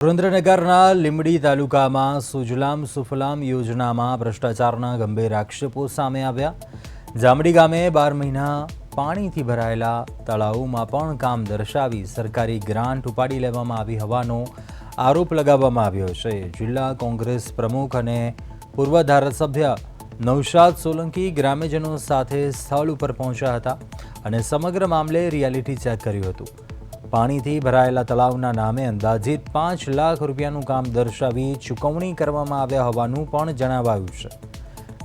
સુરેન્દ્રનગરના લીંબડી તાલુકામાં સુજલામ સુફલામ યોજનામાં ભ્રષ્ટાચારના ગંભીર આક્ષેપો સામે આવ્યા। જામડી ગામે 12 મહિના પાણીથી ભરાયેલા તળાવમાં પણ કામ દર્શાવી સરકારી ગ્રાન્ટ ઉપાડી લેવામાં આવી હોવાનો આરોપ લગાવવામાં આવ્યો છે। જિલ્લા કોંગ્રેસ પ્રમુખ અને પૂર્વ ધારાસભ્ય નૌશાદ સોલંકી ગ્રામ્યજનો સાથે સ્થળ ઉપર પહોંચ્યા હતા અને સમગ્ર મામલે રિયાલિટી ચેક કર્યું હતું। પાણીથી ભરાયેલા તળાવના નામે અંદાજિત 5 લાખ રૂપિયાનું કામ દર્શાવી ચૂકવણી કરવામાં આવ્યા હોવાનું પણ જણાવાયું છે।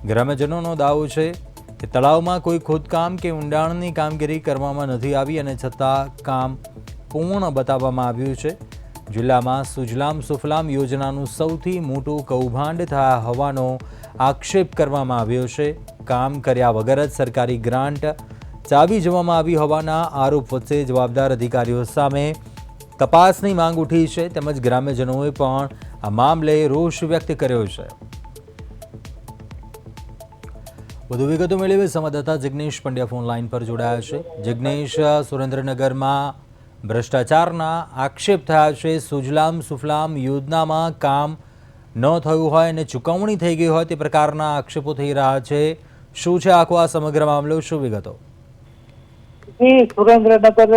ગ્રામ્યજનોનો દાવો છે કે તળાવમાં કોઈ ખોદકામ કે ઊંડાણની કામગીરી કરવામાં નથી આવી અને છતાં કામ પૂર્ણ બતાવવામાં આવ્યું છે। જિલ્લામાં સુજલામ સુફલામ યોજનાનું સૌથી મોટું કૌભાંડ થયા હોવાનો આક્ષેપ કરવામાં આવ્યો છે। કામ કર્યા વગર જ સરકારી ગ્રાન્ટ ચાવી જવામાં આવી હોવાના આરોપ વચ્ચે જવાબદાર અધિકારીઓ સામે તપાસની માંગ ઉઠી છે તેમજ ગ્રામ્યજનોએ પણ આ મામલે રોષ વ્યક્ત કર્યો છે। વધુ વિગતો મેળવી સંવાદદાતા જિગ્નેશ પંડ્યા ફોન લાઈન પર જોડાયા છે। જિગ્નેશ, સુરેન્દ્રનગરમાં ભ્રષ્ટાચારના આક્ષેપ થયા છે। સુજલામ સુફલામ યોજનામાં કામ ન થયું હોય અને ચૂકવણી થઈ ગઈ હોય તે પ્રકારના આક્ષેપો થઈ રહ્યા છે। શું છે આખો આ સમગ્ર મામલો, શું વિગતો? સુરેન્દ્રનગર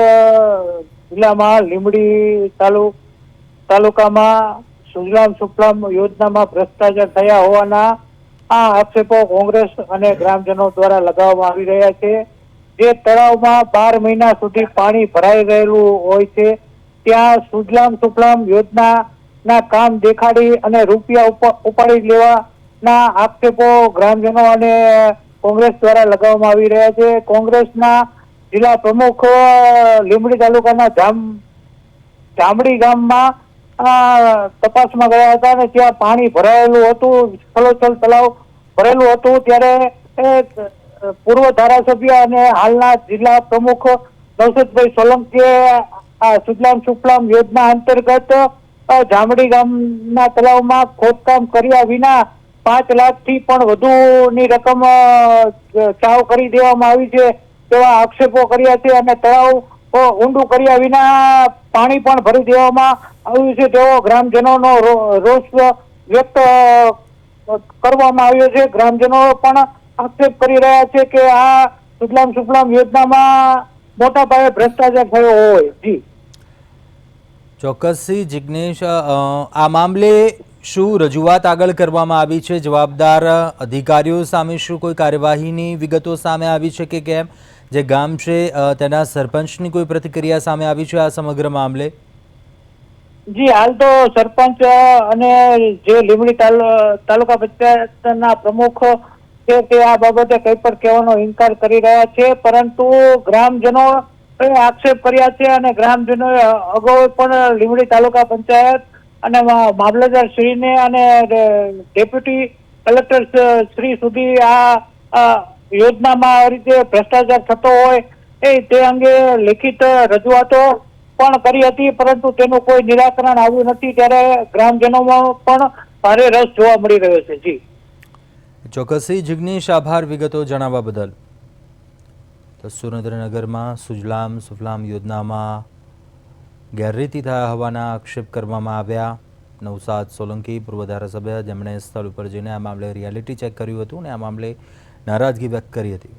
જિલ્લામાં લીંબડી તાલુકામાં સુજલામ સુફલામ યોજનામાં ભ્રષ્ટાચાર થયા હોવાના આ આક્ષેપો કોંગ્રેસ અને ગ્રામજનો દ્વારા લગાવવામાં આવી રહ્યા છે। જે તળાવમાં 12 મહિના સુધી પાણી ભરાઈ રહેલું હોય છે ત્યાં સુજલામ સુફલામ યોજનાના કામ દેખાડી અને રૂપિયા ઉપાડી લેવાના આક્ષેપો ગ્રામજનો અને કોંગ્રેસ દ્વારા લગાવવામાં આવી રહ્યા છે। કોંગ્રેસના જિલ્લા પ્રમુખ લીંબડી તાલુકાના જામડી ગામમાં તપાસમાં ગયા હતા અને ત્યાં પાણી ભરાયેલું હતું, છલોછલ તળાવ ભરેલું હતું। ત્યારે પૂર્વ ધારાસભ્ય અને હાલના જિલ્લા પ્રમુખ નૌશાદભાઈ સોલંકીએ આ સુજલામ સુફલામ યોજના અંતર્ગત જામડી ગામના તળાવમાં ખોદકામ કર્યા વિના 5 લાખથી પણ વધુની રકમ ચાવ કરી દેવામાં આવી છે તેવા આક્ષેપો કર્યા છે અને તળાવ ઊંડું કર્યા વિના પાણી પણ ભરી દેવામાં આવ્યું છે તેવો ગ્રામજનોનો રોષ વ્યક્ત કરવામાં આવ્યો છે। ગ્રામજનો પણ આક્ષેપ કરી રહ્યા છે કે આ સુજલામ સુફલામ યોજનામાં મોટા પાયે ભ્રષ્ટાચાર થયો હોય। જી ચોક્કસથી જિગ્નેશ, આ મામલે શું રજૂઆત આગળ કરવામાં આવી છે? જવાબદાર અધિકારીઓ સામે શું કોઈ કાર્યવાહીની વિગતો સામે આવી છે કે કેમ? જે ગામ છે તેના સરપંચની કોઈ પ્રતિક્રિયા સામે આવી છે આ સમગ્ર મામલે? જી, હાલ તો સરપંચ અને જે લીંબડી તાલુકા પંચાયતના પ્રમુખ છે તે આ બાબતે કંઈ પણ કહેવાનો ઇનકાર કરી રહ્યા છે, પરંતુ ગ્રામજનો આક્ષેપ કર્યા છે અને ગ્રામજનોએ અગાઉ પણ લીંબડી તાલુકા પંચાયત અને મામલતદાર શ્રીને અને ડેપ્યુટી કલેક્ટર શ્રી સુધી આ યોજનામાં આ રીતે ભ્રષ્ટાચાર થતો હોય તે અંગે લેખિત રજૂઆતો પણ કરી હતી, પરંતુ તેનું કોઈ નિરાકરણ આવ્યું નથી। ત્યારે ગ્રામજનોમાં પણ ભારે રસ જોવા મળી રહ્યો છે। જી ચોક્કસથી જિગ્નેશ, આભાર વિગતો જણાવવા બદલ। તો સુરેન્દ્રનગરમાં સુજલામ સુફલામ યોજનામાં ગેરરીતિ થયા હોવાના આક્ષેપ કરવામાં આવ્યા। નૌશાદ સોલંકી પૂર્વ ધારાસભ્ય જેમણે સ્થળ ઉપર જઈને આ મામલે રિયાલિટી ચેક કર્યું હતું અને આ મામલે નારાજગી વ્યક્ત કરી હતી।